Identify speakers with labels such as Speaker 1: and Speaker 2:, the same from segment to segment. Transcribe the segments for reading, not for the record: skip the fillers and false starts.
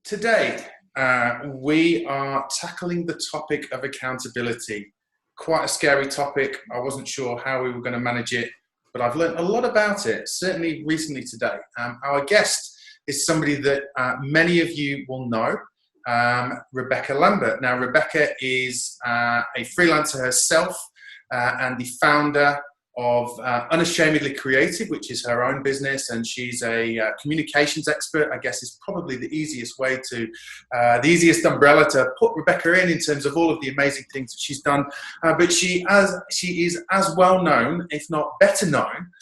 Speaker 1: Today, we are tackling the topic of accountability. Quite a scary topic. I wasn't sure how we were going to manage it, but I've learned a lot about it, certainly recently today. Our guest is somebody that many of you will know, Rebekah Lambert. Now, Rebekah is a freelancer herself and the founder of Unashamedly Creative, which is her own business, and she's a communications expert. I guess is probably the easiest way to, the easiest umbrella to put Rebekah in terms of all of the amazing things that she's done. But she is as well known, if not better known,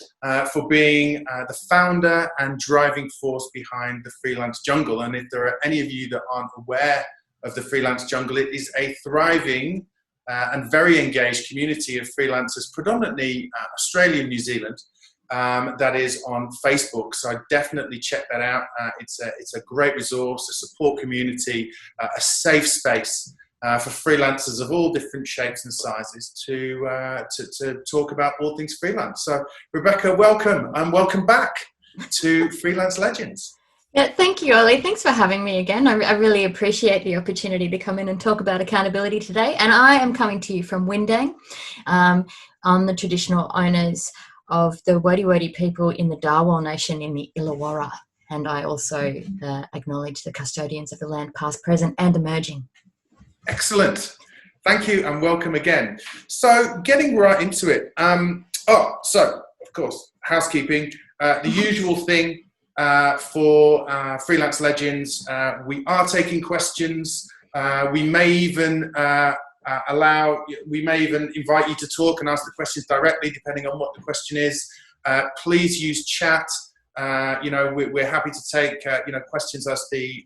Speaker 1: for being the founder and driving force behind the Freelance Jungle. And if there are any of you that aren't aware of the Freelance Jungle, it is a thriving and very engaged community of freelancers, predominantly Australia and New Zealand, that is on Facebook. So I definitely check that out. It's a great resource, a support community, a safe space for freelancers of all different shapes and sizes to talk about all things freelance. So Rebekah, welcome, and welcome back to Freelance Legends.
Speaker 2: Yeah, thank you, Ollie. Thanks for having me again. I really appreciate the opportunity to come in and talk about accountability today. And I am coming to you from Windang. I'm the traditional owners of the Wodi people in the Darwal Nation in the Illawarra. And I also acknowledge the custodians of the land, past, present, and emerging.
Speaker 1: Excellent. Thank you and welcome again. So getting right into it. So, of course, housekeeping, the usual thing. For Freelance Legends, we are taking questions. We may even invite you to talk and ask the questions directly, depending on what the question is. Please use chat. We're happy to take questions as the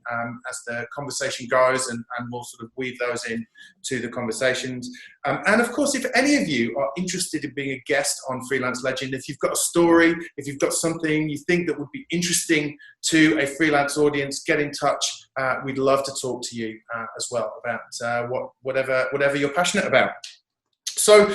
Speaker 1: conversation goes, and we'll sort of weave those in to the conversations. And of course, if any of you are interested in being a guest on Freelance Legend, if you've got a story, if you've got something you think that would be interesting to a freelance audience, get in touch. We'd love to talk to you as well about whatever you're passionate about. So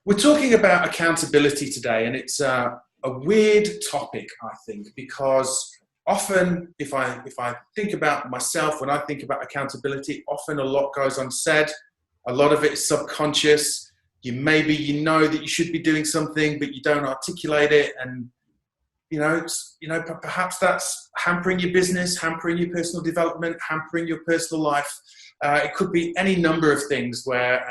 Speaker 1: we're talking about accountability today, and it's a weird topic, I think, because often if I think about myself, when I think about accountability, often a lot goes unsaid. A lot of it is subconscious. You know that you should be doing something, but you don't articulate it, and perhaps that's hampering your business, hampering your personal development, hampering your personal life. It could be any number of things where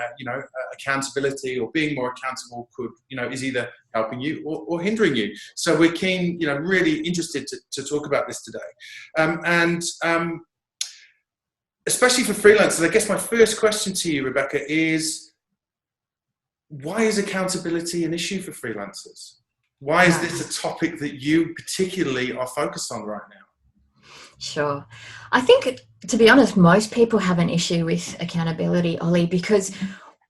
Speaker 1: accountability or being more accountable could is either helping you or hindering you. So we're keen, really interested to talk about this today, and especially for freelancers. I guess my first question to you, Rebekah, is why is accountability an issue for freelancers? Why is this a topic that you particularly are focused on right now?
Speaker 2: Sure. I think, to be honest, most people have an issue with accountability, Ollie, because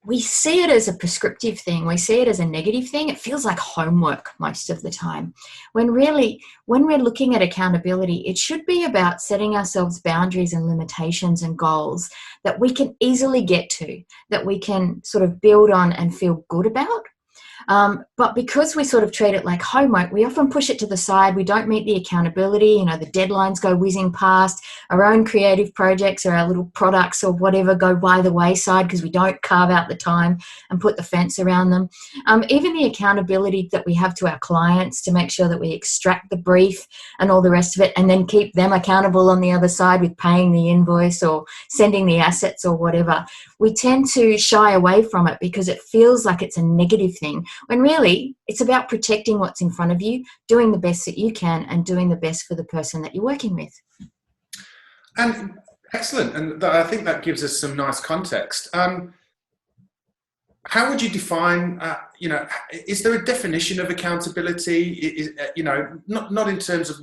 Speaker 2: we see it as a prescriptive thing. We see it as a negative thing. It feels like homework most of the time. When really, when we're looking at accountability, it should be about setting ourselves boundaries and limitations and goals that we can easily get to, that we can sort of build on and feel good about. But because we sort of treat it like homework, we often push it to the side. We don't meet the accountability. The deadlines go whizzing past. Our own creative projects or our little products or whatever go by the wayside because we don't carve out the time and put the fence around them. Even the accountability that we have to our clients to make sure that we extract the brief and all the rest of it, and then keep them accountable on the other side with paying the invoice or sending the assets or whatever. We tend to shy away from it because it feels like it's a negative thing, when really it's about protecting what's in front of you, doing the best that you can, and doing the best for the person that you're working with.
Speaker 1: And excellent. And I think that gives us some nice context. How would you define, is there a definition of accountability? Not in terms of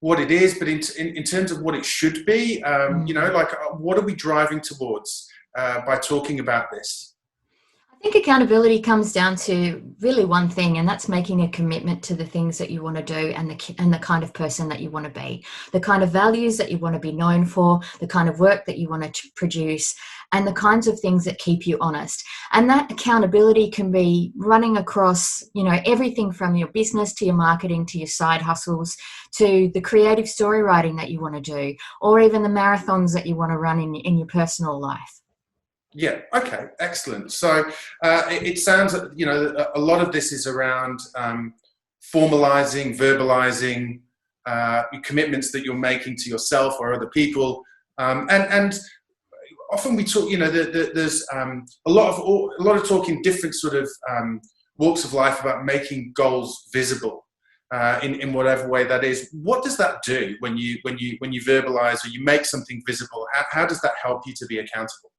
Speaker 1: what it is, but in terms of what it should be. What are we driving towards by talking about this?
Speaker 2: I I think accountability comes down to really one thing, and that's making a commitment to the things that you want to do and the kind of person that you want to be, the kind of values that you want to be known for, the kind of work that you want to produce, and the kinds of things that keep you honest. And that accountability can be running across, everything from your business to your marketing to your side hustles to the creative story writing that you want to do, or even the marathons that you want to run in your personal life.
Speaker 1: Yeah. Okay. Excellent. So it sounds that a lot of this is around formalizing, verbalizing commitments that you're making to yourself or other people, and often we talk. There's a lot of talk in different sort of walks of life about making goals visible in whatever way that is. What does that do when you verbalize or you make something visible? How does that help you to be accountable?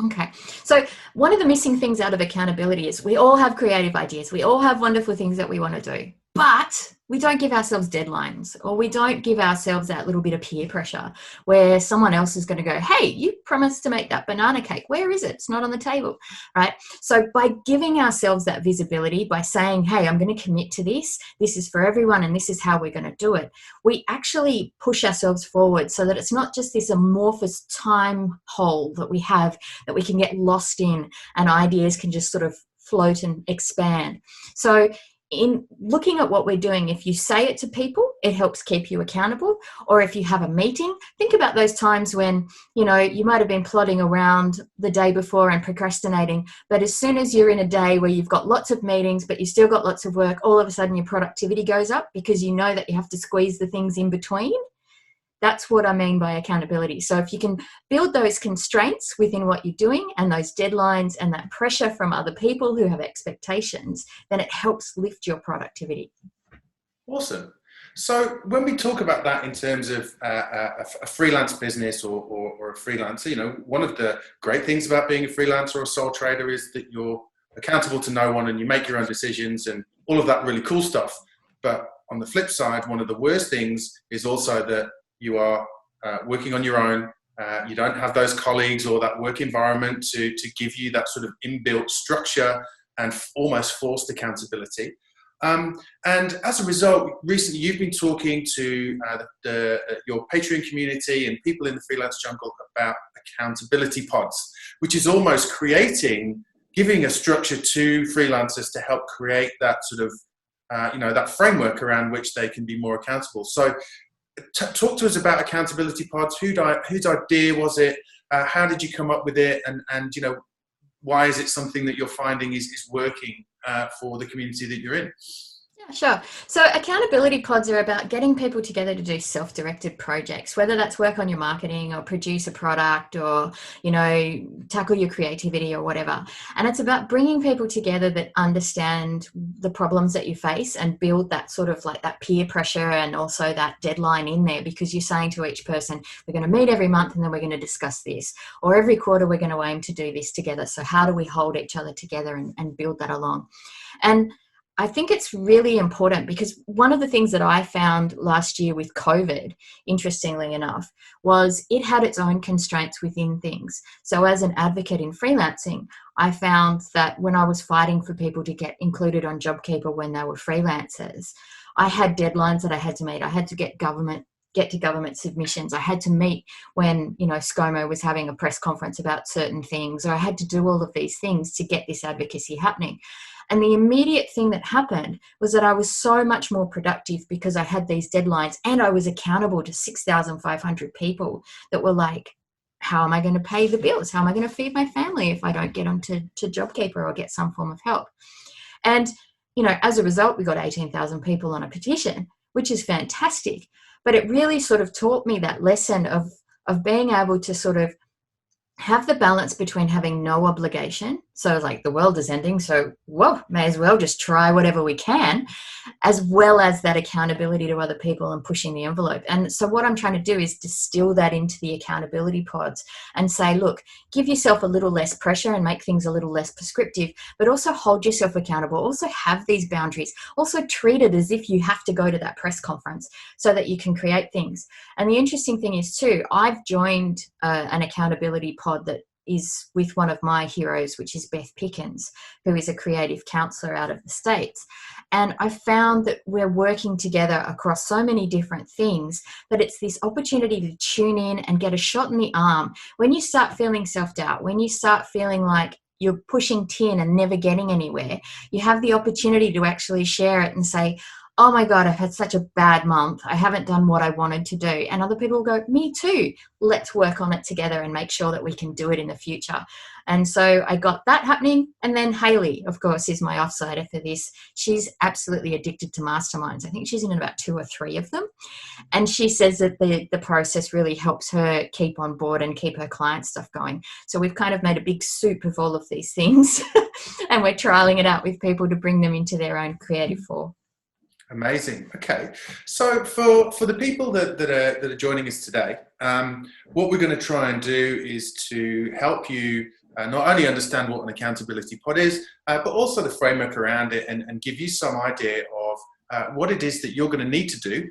Speaker 2: Okay. So one of the missing things out of accountability is we all have creative ideas. We all have wonderful things that we want to do, but we don't give ourselves deadlines, or we don't give ourselves that little bit of peer pressure where someone else is going to go, hey, you promised to make that banana cake. Where is it? It's not on the table, right? So by giving ourselves that visibility, by saying, hey, I'm going to commit to this. This is for everyone, and this is how we're going to do it. We actually push ourselves forward so that it's not just this amorphous time hole that we have that we can get lost in, and ideas can just sort of float and expand. So in looking at what we're doing, if you say it to people, it helps keep you accountable. Or if you have a meeting, think about those times when, you might have been plodding around the day before and procrastinating, but as soon as you're in a day where you've got lots of meetings, but you still got lots of work, all of a sudden your productivity goes up because you know that you have to squeeze the things in between. That's what I mean by accountability. So if you can build those constraints within what you're doing and those deadlines and that pressure from other people who have expectations, then it helps lift your productivity.
Speaker 1: Awesome. So when we talk about that in terms of a freelance business or a freelancer, one of the great things about being a freelancer or a sole trader is that you're accountable to no one and you make your own decisions and all of that really cool stuff. But on the flip side, one of the worst things is also that you are working on your own. You don't have those colleagues or that work environment to give you that sort of inbuilt structure and almost forced accountability. And as a result, recently you've been talking to your Patreon community and people in the Freelance Jungle about accountability pods, which is almost giving a structure to freelancers to help create that sort of, that framework around which they can be more accountable. So talk to us about accountability pods. Whose idea was it? How did you come up with it? And why is it something that you're finding is working for the community that you're in?
Speaker 2: Yeah, sure. So accountability pods are about getting people together to do self-directed projects, whether that's work on your marketing or produce a product or, tackle your creativity or whatever. And it's about bringing people together that understand the problems that you face and build that sort of like that peer pressure and also that deadline in there, because you're saying to each person, we're going to meet every month and then we're going to discuss this, or every quarter we're going to aim to do this together. So how do we hold each other together and build that along? And I think it's really important because one of the things that I found last year with COVID, interestingly enough, was it had its own constraints within things. So as an advocate in freelancing, I found that when I was fighting for people to get included on JobKeeper when they were freelancers, I had deadlines that I had to meet. I had to get to government submissions. I had to meet when, ScoMo was having a press conference about certain things, or I had to do all of these things to get this advocacy happening. And the immediate thing that happened was that I was so much more productive because I had these deadlines and I was accountable to 6,500 people that were like, how am I going to pay the bills? How am I going to feed my family if I don't get onto JobKeeper or get some form of help? And, as a result, we got 18,000 people on a petition, which is fantastic. But it really sort of taught me that lesson of being able to sort of have the balance between having no obligation. So like the world is ending, so may as well just try whatever we can, as well as that accountability to other people and pushing the envelope. And so what I'm trying to do is distill that into the accountability pods and say, look, give yourself a little less pressure and make things a little less prescriptive, but also hold yourself accountable. Also have these boundaries. Also treat it as if you have to go to that press conference so that you can create things. And the interesting thing is too, I've joined an accountability pod that is with one of my heroes, which is Beth Pickens, who is a creative counselor out of the States. And I found that we're working together across so many different things that it's this opportunity to tune in and get a shot in the arm. When you start feeling self-doubt, when you start feeling like you're pushing tin and never getting anywhere, you have the opportunity to actually share it and say, oh my God, I've had such a bad month. I haven't done what I wanted to do. And other people will go, me too. Let's work on it together and make sure that we can do it in the future. And so I got that happening. And then Hayley, of course, is my offsider for this. She's absolutely addicted to masterminds. I think she's in about 2 or 3 of them. And she says that the process really helps her keep on board and keep her client stuff going. So we've kind of made a big soup of all of these things and we're trialing it out with people to bring them into their own creative form.
Speaker 1: Amazing. Okay, so for the people that are joining us today, what we're going to try and do is to help you not only understand what an accountability pod is, but also the framework around it, and give you some idea of what it is that you're going to need to do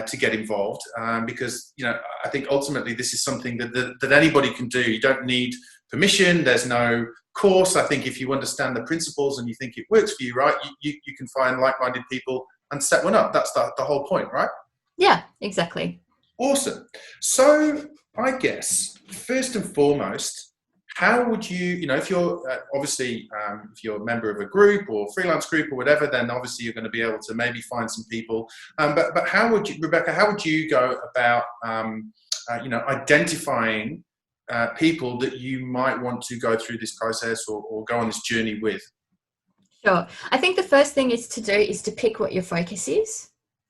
Speaker 1: to get involved. Because I think ultimately this is something that anybody can do. You don't need permission. There's no course. I think if you understand the principles and you think it works for you, right, you can find like-minded people and set one up. That's the whole point, right? Yeah,
Speaker 2: exactly.
Speaker 1: Awesome. So I guess first and foremost, how would you, if you're obviously, if you're a member of a group or freelance group or whatever, then obviously you're going to be able to maybe find some people. But how would you, Rebekah, how would you go about, identifying people that you might want to go through this process or go on this journey with?
Speaker 2: Sure. I think the first thing is to pick what your focus is.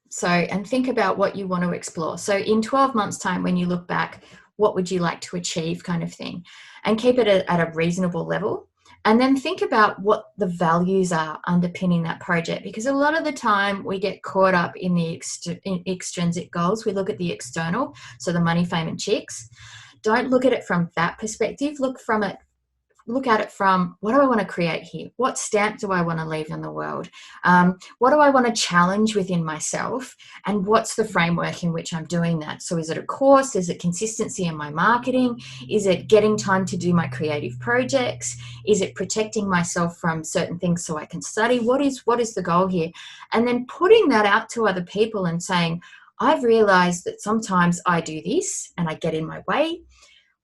Speaker 2: So, and think about what you want to explore. So in 12 months' time, when you look back, what would you like to achieve, kind of thing, and keep it at a reasonable level. And then think about what the values are underpinning that project, because a lot of the time we get caught up in the extrinsic goals. We look at the external, so the money, fame, and chicks. Don't look at it from that perspective. Look at it from, what do I want to create here? What stamp do I want to leave in the world? What do I want to challenge within myself? And what's the framework in which I'm doing that? So is it a course? Is it consistency in my marketing? Is it getting time to do my creative projects? Is it protecting myself from certain things so I can study? What is the goal here? And then putting that out to other people and saying, I've realized that sometimes I do this and I get in my way.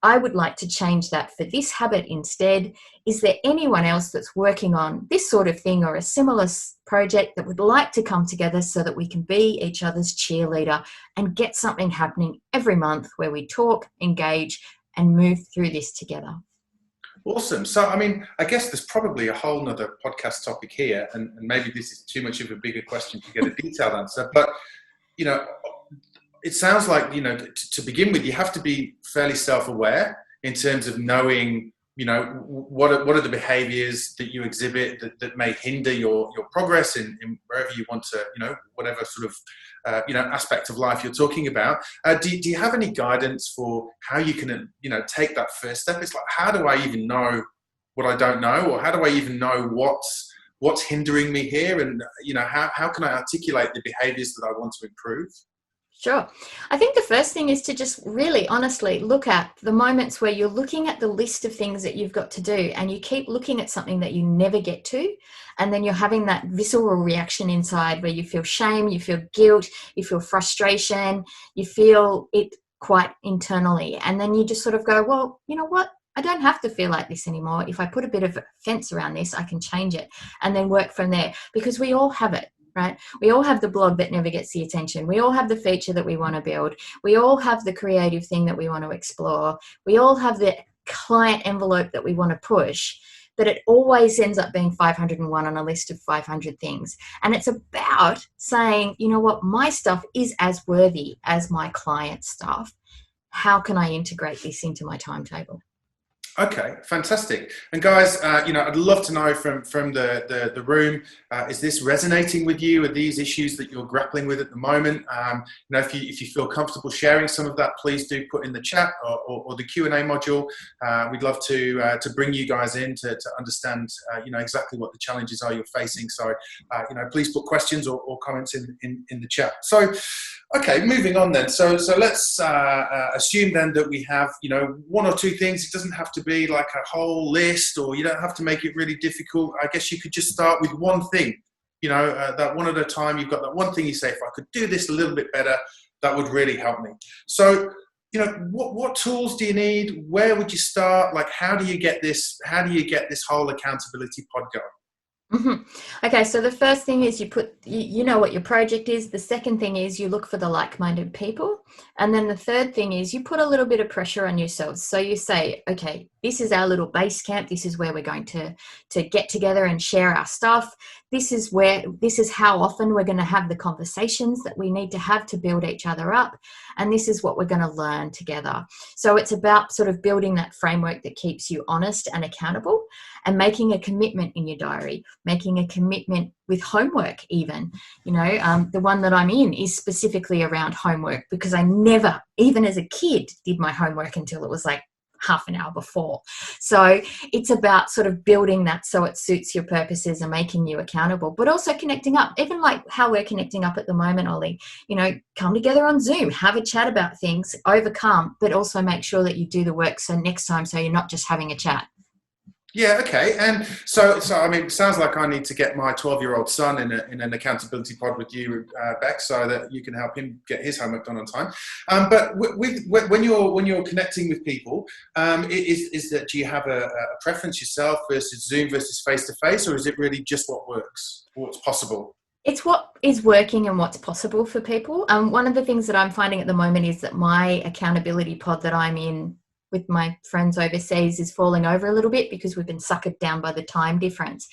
Speaker 2: I would like to change that for this habit instead. Is there anyone else that's working on this sort of thing or a similar project that would like to come together so that we can be each other's cheerleader and get something happening every month where we talk, engage, and move through this together?
Speaker 1: Awesome. So, I mean, I guess there's probably a whole nother podcast topic here, and maybe this is too much of a bigger question to get a detailed answer, but, it sounds like, to begin with, you have to be fairly self-aware in terms of knowing, what are the behaviors that you exhibit that may hinder your progress in wherever you want to, whatever sort of, aspect of life you're talking about. Do you have any guidance for how you can, take that first step? It's like, how do I even know what I don't know? Or how do I even know what's hindering me here? And, how can I articulate the behaviors that I want to improve?
Speaker 2: Sure. I think the first thing is to just really honestly look at the moments where you're looking at the list of things that you've got to do and you keep looking at something that you never get to, and then you're having that visceral reaction inside where you feel shame, you feel guilt, you feel frustration, you feel it quite internally. And then you just sort of go, well, you know what? I don't have to feel like this anymore. If I put a bit of a fence around this, I can change it and then work from there, because we all have it. Right? We all have the blog that never gets the attention. We all have the feature that we want to build. We all have the creative thing that we want to explore. We all have the client envelope that we want to push, but it always ends up being 501 on a list of 500 things. And it's about saying, you know what, my stuff is as worthy as my client stuff. How can I integrate this into my timetable?
Speaker 1: Okay, fantastic. And guys, I'd love to know from the room, is this resonating with you? Are these issues that you're grappling with at the moment? If you feel comfortable sharing some of that, please do put in the chat or the Q&A module. We'd love to bring you guys in to understand, exactly what the challenges are you're facing. So, please put questions or comments in the chat. So, Okay, moving on then. So let's assume then that we have, one or two things. It doesn't have to be like a whole list, or you don't have to make it really difficult. I guess you could just start with one thing, that one at a time. You've got that one thing you say, if I could do this a little bit better, that would really help me. So, what tools do you need? Where would you start? Like, how do you get this whole accountability pod going?
Speaker 2: Okay, so the first thing is you know what your project is. The second thing is you look for the like-minded people. And then the third thing is you put a little bit of pressure on yourselves. So you say, okay, this is our little base camp. This is where we're going to get together and share our stuff. This is how often we're going to have the conversations that we need to have to build each other up. And this is what we're going to learn together. So it's about sort of building that framework that keeps you honest and accountable, and making a commitment in your diary, making a commitment with homework even. The one that I'm in is specifically around homework, because I never, even as a kid, did my homework until it was like half an hour before. So it's about sort of building that so it suits your purposes and making you accountable, but also connecting up, even like how we're connecting up at the moment, Ollie. Come together on Zoom, have a chat about things, overcome, but also make sure that you do the work so next time, so you're not just having a chat.
Speaker 1: Yeah, okay. And so I mean, it sounds like I need to get my 12-year-old son in an accountability pod with you, Beck, so that you can help him get his homework done on time. But when you're connecting with people, do you have a preference yourself versus Zoom versus face-to-face, or is it really just what works, what's possible?
Speaker 2: It's what is working and what's possible for people. One of the things that I'm finding at the moment is that my accountability pod that I'm in with my friends overseas is falling over a little bit because we've been suckered down by the time difference.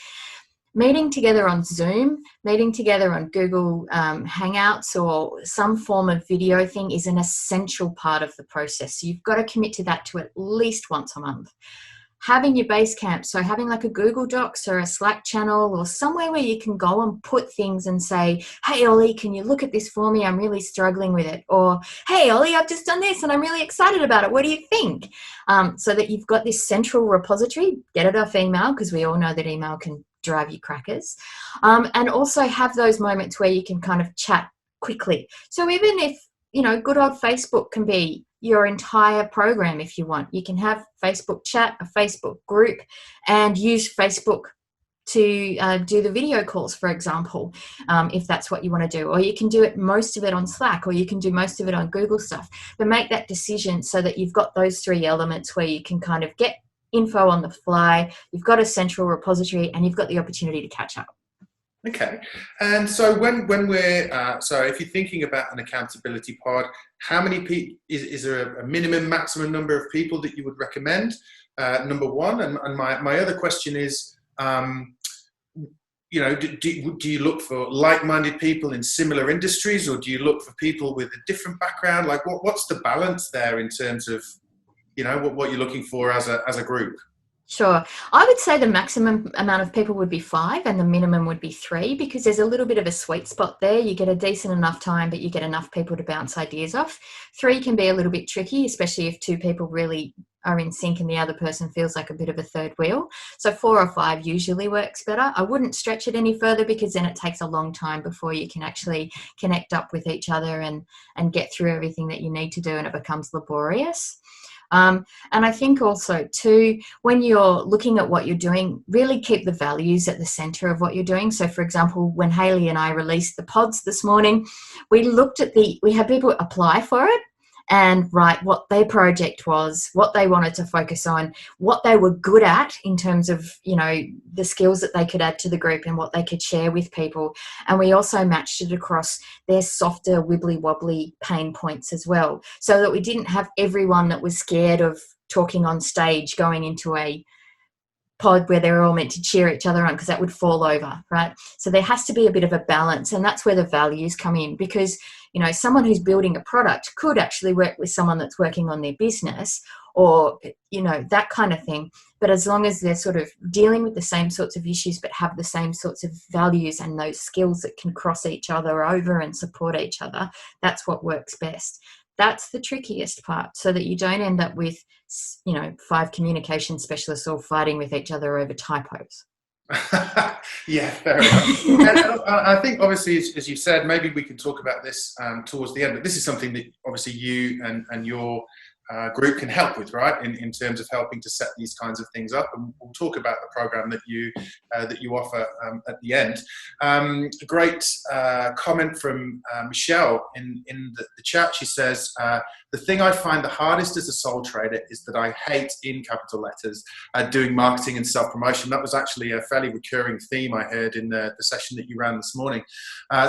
Speaker 2: Meeting together on Zoom, meeting together on Google Hangouts or some form of video thing is an essential part of the process. So you've got to commit to that to at least once a month. Having your base camp, so having like a Google Docs or a Slack channel or somewhere where you can go and put things and say, hey, Ollie, can you look at this for me? I'm really struggling with it. Or, hey, Ollie, I've just done this and I'm really excited about it. What do you think? So that you've got this central repository. Get it off email, because we all know that email can drive you crackers. And also have those moments where you can kind of chat quickly. So even if, good old Facebook can be your entire program if you want. You can have Facebook chat, a Facebook group, and use Facebook to do the video calls, for example, if that's what you want to do. Or you can do most of it on Slack, or you can do most of it on Google stuff. But make that decision so that you've got those three elements where you can kind of get info on the fly, you've got a central repository, and you've got the opportunity to catch up.
Speaker 1: Okay, and so when we're so if you're thinking about an accountability pod, how many people is there a minimum, maximum number of people that you would recommend? Number one, and my other question is, do you look for like-minded people in similar industries, or do you look for people with a different background? Like, what's the balance there in terms of what you're looking for as a group?
Speaker 2: Sure. I would say the maximum amount of people would be 5 and the minimum would be 3, because there's a little bit of a sweet spot there. You get a decent enough time, but you get enough people to bounce ideas off. 3 can be a little bit tricky, especially if 2 people really are in sync and the other person feels like a bit of a third wheel. So 4 or 5 usually works better. I wouldn't stretch it any further, because then it takes a long time before you can actually connect up with each other and get through everything that you need to do, and it becomes laborious. And I think also too, when you're looking at what you're doing, really keep the values at the center of what you're doing. So for example, when Hayley and I released the pods this morning, we had people apply for it and write what their project was, what they wanted to focus on, what they were good at in terms of, the skills that they could add to the group and what they could share with people. And we also matched it across their softer, wibbly-wobbly pain points as well, so that we didn't have everyone that was scared of talking on stage going into a pod where they're all meant to cheer each other on, because that would fall over, right? So there has to be a bit of a balance, and that's where the values come in, because someone who's building a product could actually work with someone that's working on their business, or that kind of thing. But as long as they're sort of dealing with the same sorts of issues but have the same sorts of values and those skills that can cross each other over and support each other, that's what works best. That's the trickiest part, so that you don't end up with 5 communication specialists all fighting with each other over typos.
Speaker 1: Yeah, fair enough. And I think, obviously, as you said, maybe we can talk about this towards the end. But this is something that obviously you and your group can help with, right? In terms of helping to set these kinds of things up, and we'll talk about the program that you offer at the end. A great comment from Michelle in the chat. She says, "The thing I find the hardest as a sole trader is that I hate, in capital letters, doing marketing and self-promotion." That was actually a fairly recurring theme I heard in the session that you ran this morning.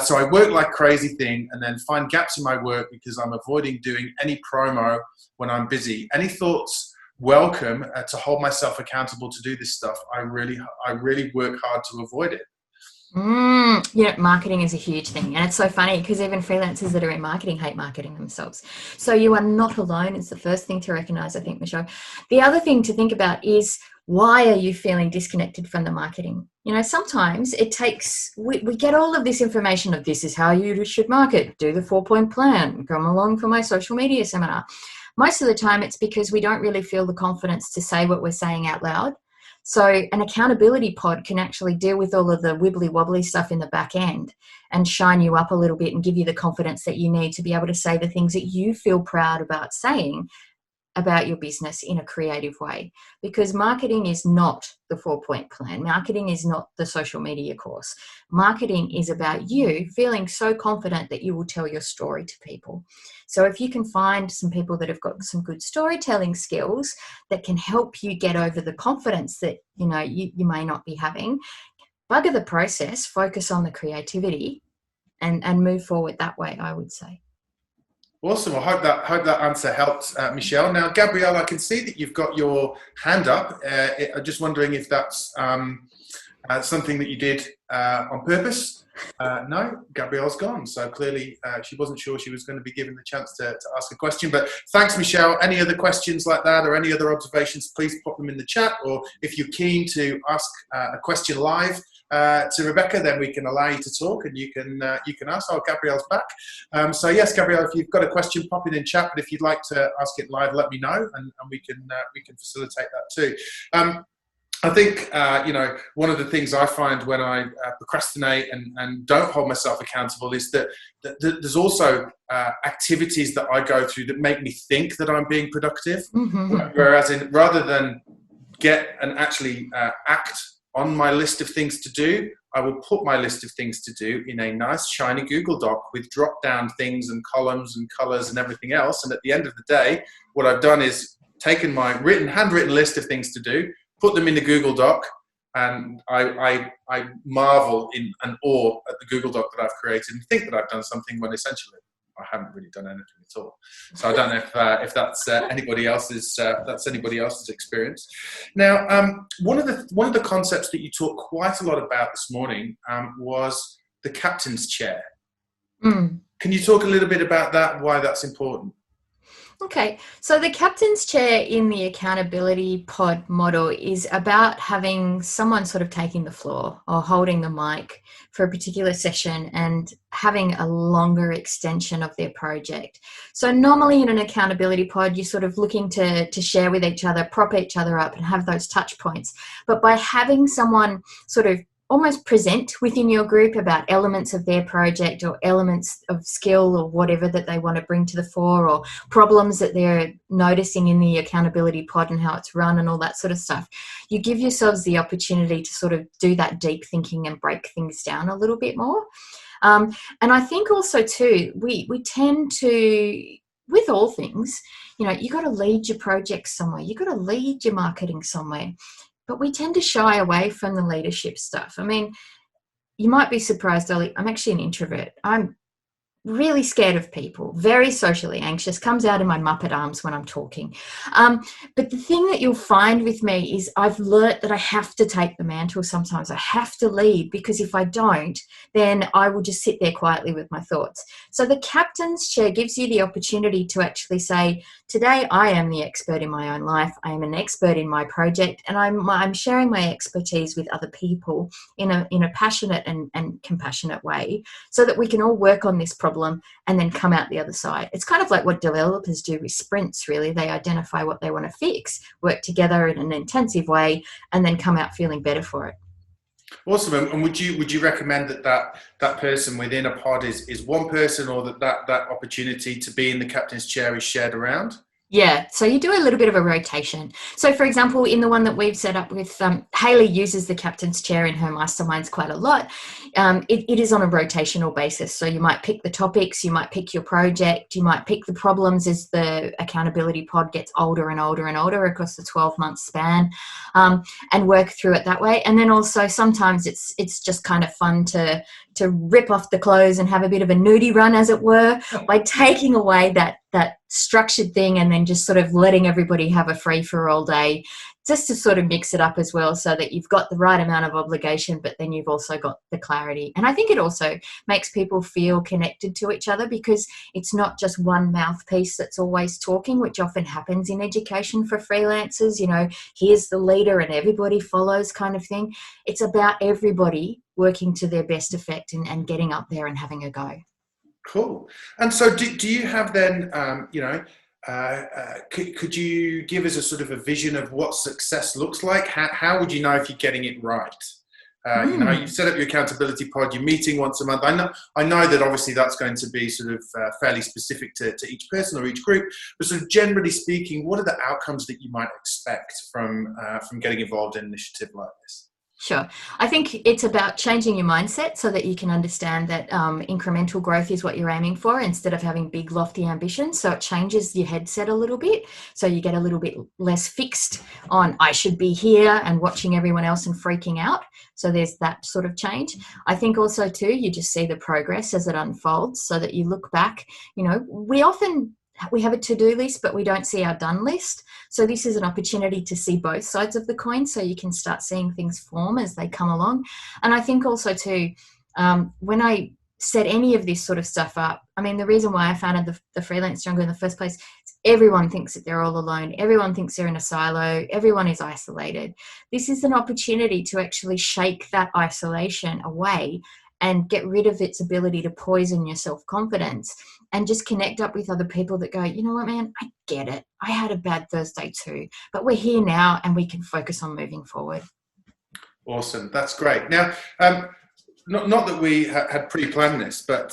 Speaker 1: "So I work like crazy thing and then find gaps in my work because I'm avoiding doing any promo when I'm busy. Any thoughts? Welcome to hold myself accountable to do this stuff. I really work hard to avoid it."
Speaker 2: Yeah, marketing is a huge thing. And it's so funny because even freelancers that are in marketing hate marketing themselves. So you are not alone. It's the first thing to recognize, I think, Michelle. The other thing to think about is, why are you feeling disconnected from the marketing? You know, sometimes it takes, we get all of this information of this is how you should market, do the 4-point plan, come along for my social media seminar. Most of the time it's because we don't really feel the confidence to say what we're saying out loud. So an accountability pod can actually deal with all of the wibbly wobbly stuff in the back end and shine you up a little bit and give you the confidence that you need to be able to say the things that you feel proud about saying about your business in a creative way. Because marketing is not the 4-point plan. Marketing is not the social media course. Marketing is about you feeling so confident that you will tell your story to people. So if you can find some people that have got some good storytelling skills that can help you get over the confidence that you may not be having, bugger the process, focus on the creativity and move forward that way, I would say.
Speaker 1: Awesome. I hope that answer helped, Michelle. Now, Gabrielle, I can see that you've got your hand up. I'm just wondering if that's something that you did on purpose. No, Gabrielle's gone. So clearly she wasn't sure she was going to be given the chance to ask a question. But thanks, Michelle. Any other questions like that or any other observations, please pop them in the chat. Or if you're keen to ask a question live to Rebekah, then we can allow you to talk and you can ask. Oh, Gabrielle's back. So yes, Gabrielle, if you've got a question, pop it in chat. But if you'd like to ask it live, let me know, and we can facilitate that too. I think, one of the things I find when I procrastinate and don't hold myself accountable is that there's also activities that I go through that make me think that I'm being productive. Mm-hmm. Whereas rather than get and actually act on my list of things to do, I will put my list of things to do in a nice shiny Google Doc with drop-down things and columns and colors and everything else. And at the end of the day, what I've done is taken my handwritten list of things to do, put them in the Google Doc, and I marvel in an awe at the Google Doc that I've created and think that I've done something when essentially I haven't really done anything at all. So I don't know if that's anybody else's experience. Now, one of the concepts that you talked quite a lot about this morning was the captain's chair. Can you talk a little bit about that? Why that's important?
Speaker 2: Okay, so the captain's chair in the accountability pod model is about having someone sort of taking the floor or holding the mic for a particular session and having a longer extension of their project. So normally in an accountability pod, you're sort of looking to share with each other, prop each other up and have those touch points. But by having someone sort of almost present within your group about elements of their project or elements of skill or whatever that they want to bring to the fore, or problems that they're noticing in the accountability pod and how it's run and all that sort of stuff. You give yourselves the opportunity to sort of do that deep thinking and break things down a little bit more. And I think also too, we tend to, with all things, you got to lead your project somewhere. You got to lead your marketing somewhere. But we tend to shy away from the leadership stuff. I mean, you might be surprised, Ollie, I'm actually an introvert. I'm really scared of people, very socially anxious, comes out in my Muppet arms when I'm talking. But the thing that you'll find with me is I've learnt that I have to take the mantle sometimes. I have to lead, because if I don't, then I will just sit there quietly with my thoughts. So the captain's chair gives you the opportunity to actually say, today I am the expert in my own life. I am an expert in my project, and I'm sharing my expertise with other people in a passionate and compassionate way, so that we can all work on this problem and then come out the other side. It's kind of like what developers do with sprints, really. They identify what they want to fix, work together in an intensive way, and then come out feeling better for it.
Speaker 1: Awesome. And would you recommend that person within a pod is one person, or that opportunity to be in the captain's chair is shared around?
Speaker 2: Yeah, so you do a little bit of a rotation. So, for example, in the one that we've set up with Hayley uses the captain's chair in her masterminds quite a lot. It is on a rotational basis. So you might pick the topics, you might pick your project, you might pick the problems as the accountability pod gets older and older and older across the 12-month span, and work through it that way. And then also sometimes it's just kind of fun to rip off the clothes and have a bit of a nudie run, as it were, by taking away that structured thing and then just sort of letting everybody have a free for all day, just to sort of mix it up as well, so that you've got the right amount of obligation, but then you've also got the clarity. And I think it also makes people feel connected to each other, because it's not just one mouthpiece that's always talking, which often happens in education for freelancers. You know, here's the leader and everybody follows kind of thing. It's about everybody working to their best effect and getting up there and having a go.
Speaker 1: Cool. And so do you have then, could you give us a sort of a vision of what success looks like? How would you know if you're getting it right? You set up your accountability pod, you're meeting once a month. I know that obviously that's going to be sort of fairly specific to each person or each group, but sort of generally speaking, what are the outcomes that you might expect from getting involved in an initiative like this?
Speaker 2: Sure. I think it's about changing your mindset so that you can understand that incremental growth is what you're aiming for, instead of having big, lofty ambitions. So it changes your headset a little bit. So you get a little bit less fixed on, I should be here, and watching everyone else and freaking out. So there's that sort of change. I think also too, you just see the progress as it unfolds, so that you look back. You know, we have a to-do list, but we don't see our done list. So this is an opportunity to see both sides of the coin, so you can start seeing things form as they come along. And I think also too, when I set any of this sort of stuff up, I mean, the reason why I founded the Freelance Jungle in the first place, everyone thinks that they're all alone. Everyone thinks they're in a silo. Everyone is isolated. This is an opportunity to actually shake that isolation away and get rid of its ability to poison your self-confidence, and just connect up with other people that go, you know what, man, I get it. I had a bad Thursday too, but we're here now and we can focus on moving forward.
Speaker 1: Awesome. That's great. Now, not that we had pre-planned this, but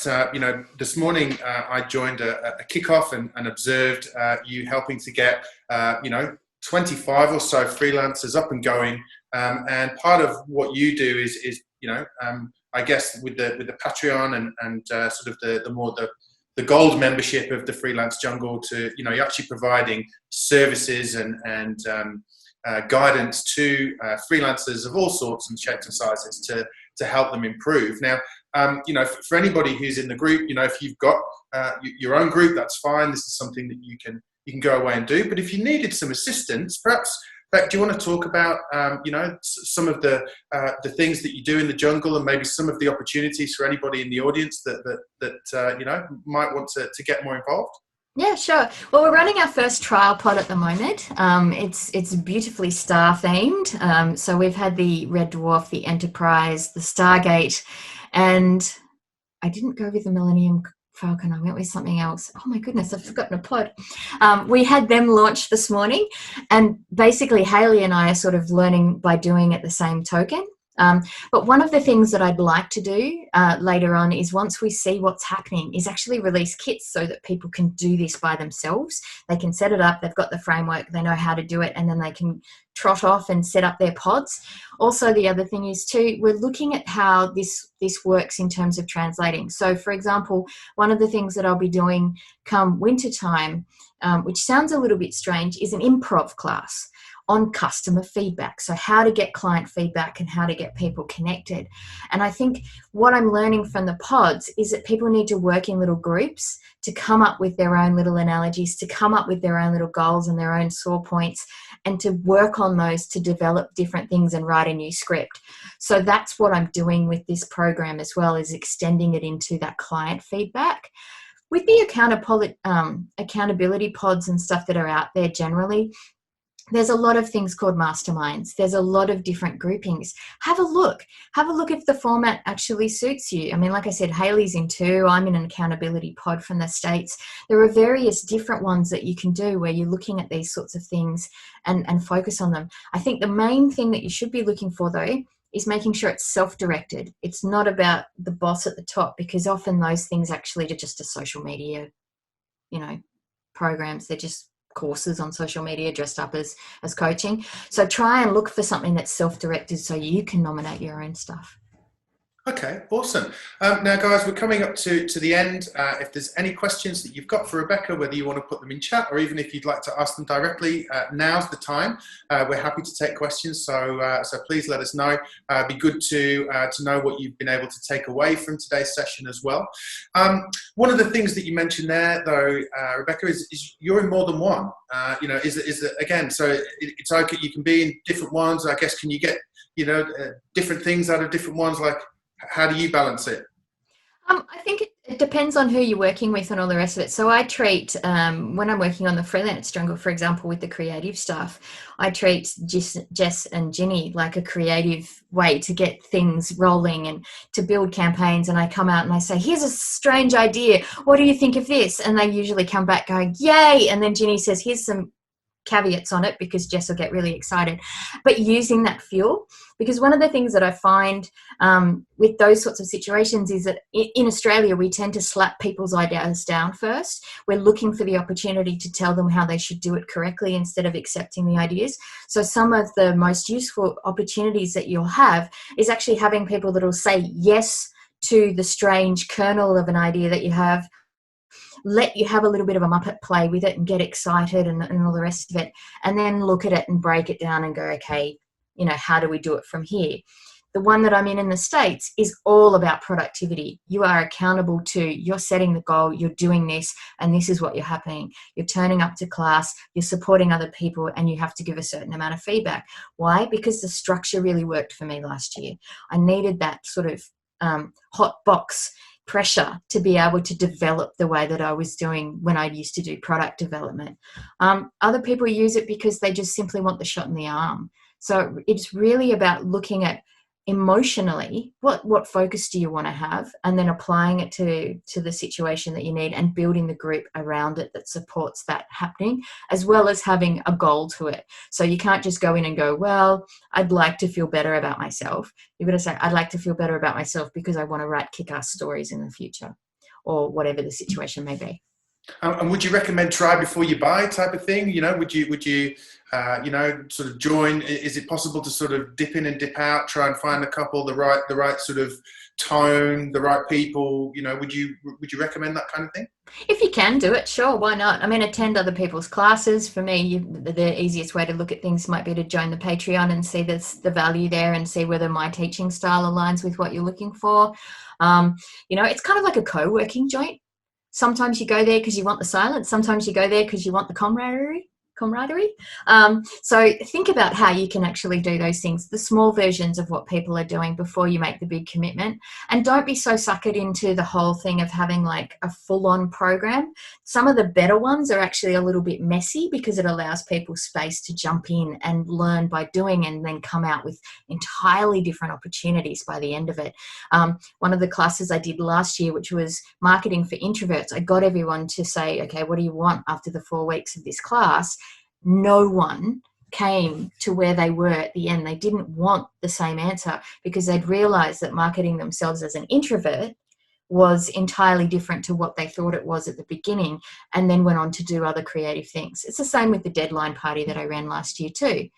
Speaker 1: this morning I joined a kickoff and observed you helping to get 25 or so freelancers up and going. And part of what you do is I guess with the Patreon and sort of the gold membership of the Freelance Jungle, to you're actually providing services and guidance to freelancers of all sorts and shapes and sizes to help them improve. Now, for anybody who's in the group, if you've got your own group, that's fine. This is something that you can go away and do. But if you needed some assistance, perhaps, Beck, do you want to talk about some of the things that you do in the jungle, and maybe some of the opportunities for anybody in the audience that might want to get more involved?
Speaker 2: Yeah, sure. Well, we're running our first trial pod at the moment. It's beautifully star themed. So we've had the Red Dwarf, the Enterprise, the Stargate, and I didn't go with the Millennium Falcon. I went with something else. Oh my goodness, I've forgotten a pod. We had them launch this morning, and basically Hayley and I are sort of learning by doing at the same token. But one of the things that I'd like to do later on is, once we see what's happening, is actually release kits so that people can do this by themselves. They can set it up, they've got the framework, they know how to do it, and then they can trot off and set up their pods. Also, the other thing is too, we're looking at how this works in terms of translating. So, for example, one of the things that I'll be doing come wintertime, which sounds a little bit strange, is an improv class on customer feedback. So how to get client feedback and how to get people connected. And I think what I'm learning from the pods is that people need to work in little groups to come up with their own little analogies, to come up with their own little goals and their own sore points, and to work on those to develop different things and write a new script. So that's what I'm doing with this program as well, is extending it into that client feedback. With the accountability pods and stuff that are out there generally, there's a lot of things called masterminds. There's a lot of different groupings. Have a look if the format actually suits you. I mean, like I said, Hayley's in two. I'm in an accountability pod from the States. There are various different ones that you can do where you're looking at these sorts of things and focus on them. I think the main thing that you should be looking for, though, is making sure it's self-directed. It's not about the boss at the top, because often those things actually are just a social media, programs. They're just courses on social media dressed up as coaching. So try and look for something that's self-directed so you can nominate your own stuff.
Speaker 1: Okay, awesome. Now, guys, we're coming up to the end. If there's any questions that you've got for Rebekah, whether you want to put them in chat or even if you'd like to ask them directly, now's the time. We're happy to take questions, so please let us know. It'd be good to know what you've been able to take away from today's session as well. One of the things that you mentioned there, though, Rebekah, is you're in more than one. Is it again? So it's okay. You can be in different ones. I guess. Can you get different things out of different ones? Like, how do you balance it?
Speaker 2: I think it depends on who you're working with and all the rest of it. So I treat, when I'm working on the Freelance Jungle, for example, with the creative stuff, I treat Jess and Ginny like a creative way to get things rolling and to build campaigns. And I come out and I say, here's a strange idea. What do you think of this? And they usually come back going, yay. And then Ginny says, here's some caveats on it, because Jess will get really excited. But using that fuel, because one of the things that I find with those sorts of situations is that in Australia we tend to slap people's ideas down first. We're looking for the opportunity to tell them how they should do it correctly instead of accepting the ideas. So some of the most useful opportunities that you'll have is actually having people that will say yes to the strange kernel of an idea that you have, let you have a little bit of a Muppet play with it and get excited and all the rest of it, and then look at it and break it down and go, okay, how do we do it from here? The one that I'm in the States is all about productivity. You are accountable to, you're setting the goal, you're doing this, and this is what you're happening. You're turning up to class, you're supporting other people, and you have to give a certain amount of feedback. Why? Because the structure really worked for me last year. I needed that sort of hot box pressure to be able to develop the way that I was doing when I used to do product development. Other people use it because they just simply want the shot in the arm. So it's really about looking at emotionally what focus do you want to have, and then applying it to the situation that you need and building the group around it that supports that happening, as well as having a goal to it. So you can't just go in and go, well, I'd like to feel better about myself. You've got to say, I'd like to feel better about myself because I want to write kick-ass stories in the future, or whatever the situation may be.
Speaker 1: And would you recommend try before you buy type of thing? Would you sort of join? Is it possible to sort of dip in and dip out, try and find a couple, the right sort of tone, the right people? Would you recommend that kind of thing?
Speaker 2: If you can do it, sure, why not? I mean, attend other people's classes. For me, the easiest way to look at things might be to join the Patreon and see the value there and see whether my teaching style aligns with what you're looking for. It's kind of like a co-working joint. Sometimes you go there because you want the silence. Sometimes you go there because you want the camaraderie. So think about how you can actually do those things, the small versions of what people are doing before you make the big commitment. And don't be so suckered into the whole thing of having like a full-on program. Some of the better ones are actually a little bit messy because it allows people space to jump in and learn by doing, and then come out with entirely different opportunities by the end of it. One of the classes I did last year, which was marketing for introverts, I got everyone to say, okay, what do you want after the 4 weeks of this class? No one came to where they were at the end. They didn't want the same answer because they'd realized that marketing themselves as an introvert was entirely different to what they thought it was at the beginning, and then went on to do other creative things. It's the same with the deadline party that I ran last year too.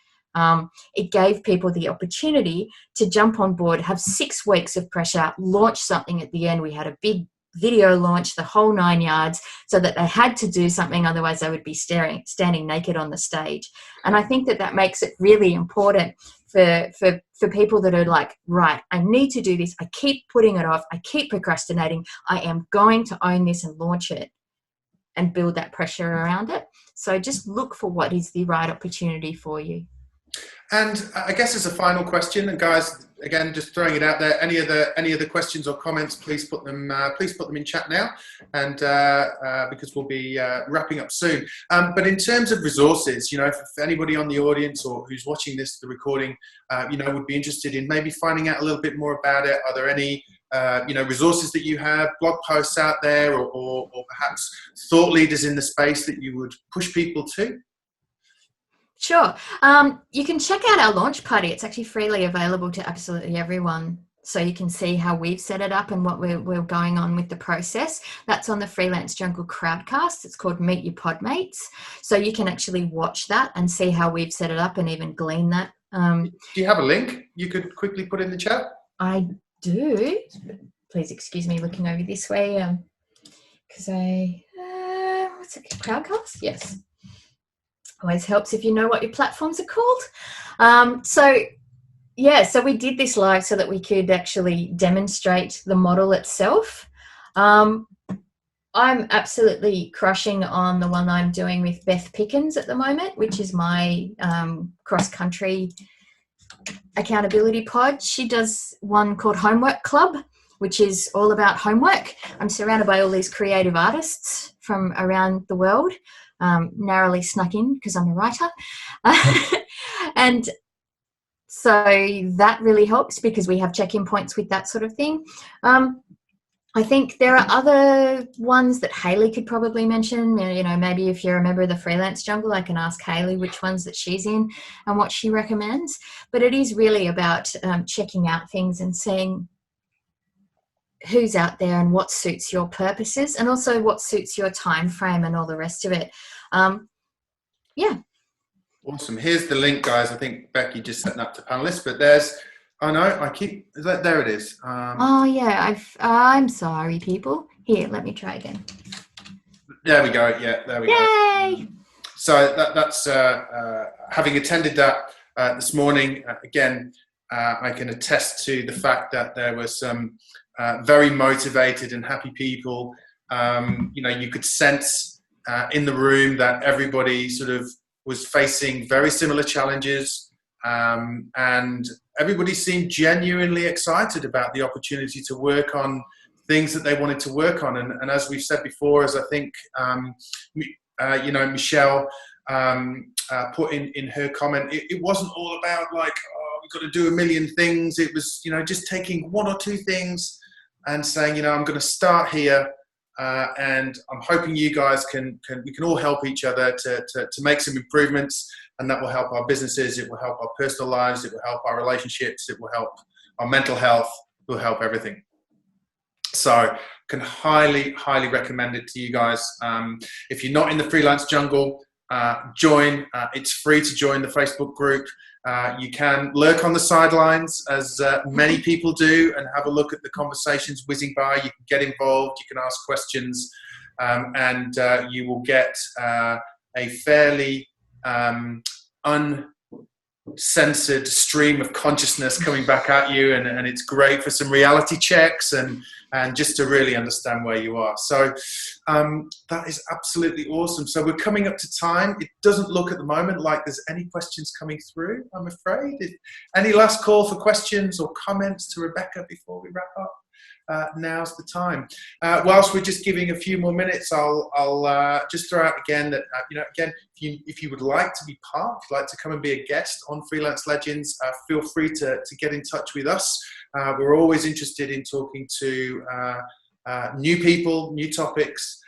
Speaker 2: It gave people the opportunity to jump on board, have 6 weeks of pressure, launch something at the end. We had a big video launch, the whole 9 yards, so that they had to do something, otherwise they would be standing naked on the stage. And I think that makes it really important for people that are like, right, I need to do this, I keep putting it off, I keep procrastinating, I am going to own this and launch it, and build that pressure around it. So just look for what is the right opportunity for you.
Speaker 1: And I guess as a final question, and guys, again, just throwing it out there, any other questions or comments, please put them in chat now, and because we'll be wrapping up soon. But in terms of resources, if anybody on the audience or who's watching the recording, would be interested in maybe finding out a little bit more about it, are there any resources that you have, blog posts out there, or perhaps thought leaders in the space that you would push people to?
Speaker 2: Sure. You can check out our launch party. It's actually freely available to absolutely everyone. So you can see how we've set it up and what we're going on with the process. That's on the Freelance Jungle Crowdcast. It's called Meet Your Podmates. So you can actually watch that and see how we've set it up and even glean that.
Speaker 1: Do you have a link you could quickly put in the chat?
Speaker 2: I do. Please excuse me looking over this way. Because what's it, Crowdcast? Yes. Always helps if you know what your platforms are called. So we did this live so that we could actually demonstrate the model itself. I'm absolutely crushing on the one I'm doing with Beth Pickens at the moment, which is my cross-country accountability pod. She does one called Homework Club, which is all about homework. I'm surrounded by all these creative artists from around the world, narrowly snuck in because I'm a writer. And so that really helps because we have check-in points with that sort of thing. I think there are other ones that Hayley could probably mention. You know, maybe if you're a member of the Freelance Jungle, I can ask Hayley which ones that she's in and what she recommends. But it is really about checking out things and seeing who's out there and what suits your purposes and also what suits your time frame and all the rest of it. Yeah.
Speaker 1: Awesome. Here's the link, guys. I think Becky just setting up to panelists, but there's, oh no, there it is.
Speaker 2: Oh yeah, I'm sorry, people. Here, let me try again.
Speaker 1: There we go. Yeah, there we go.
Speaker 2: Yay!
Speaker 1: So that's having attended that this morning, again, I can attest to the fact that there were some very motivated and happy people. You know, you could sense in the room that everybody sort of was facing very similar challenges, and everybody seemed genuinely excited about the opportunity to work on things that they wanted to work on. And as we've said before, as I think, you know, Michelle put in her comment, it wasn't all about like, oh, we've got to do a million things. It was, you know, just taking one or two things and saying, you know, I'm going to start here. And I'm hoping you guys we can all help each other to make some improvements, and that will help our businesses, it will help our personal lives, it will help our relationships, it will help our mental health, it will help everything. So can highly recommend it to you guys. If you're not in the Freelance Jungle, join. It's free to join the Facebook group. You can lurk on the sidelines, as many people do, and have a look at the conversations whizzing by. You can get involved, you can ask questions, and you will get a fairly uncensored stream of consciousness coming back at you, and it's great for some reality checks and just to really understand where you are. So that is absolutely awesome. So we're coming up to time. It doesn't look at the moment like there's any questions coming through, I'm afraid. Any last call for questions or comments to Rebekah before we wrap up? Now's the time. Whilst we're just giving a few more minutes, I'll just throw out again that, you know, again, if you would like to be part, if you'd like to come and be a guest on Freelance Legends, feel free to get in touch with us. We're always interested in talking to new people, new topics,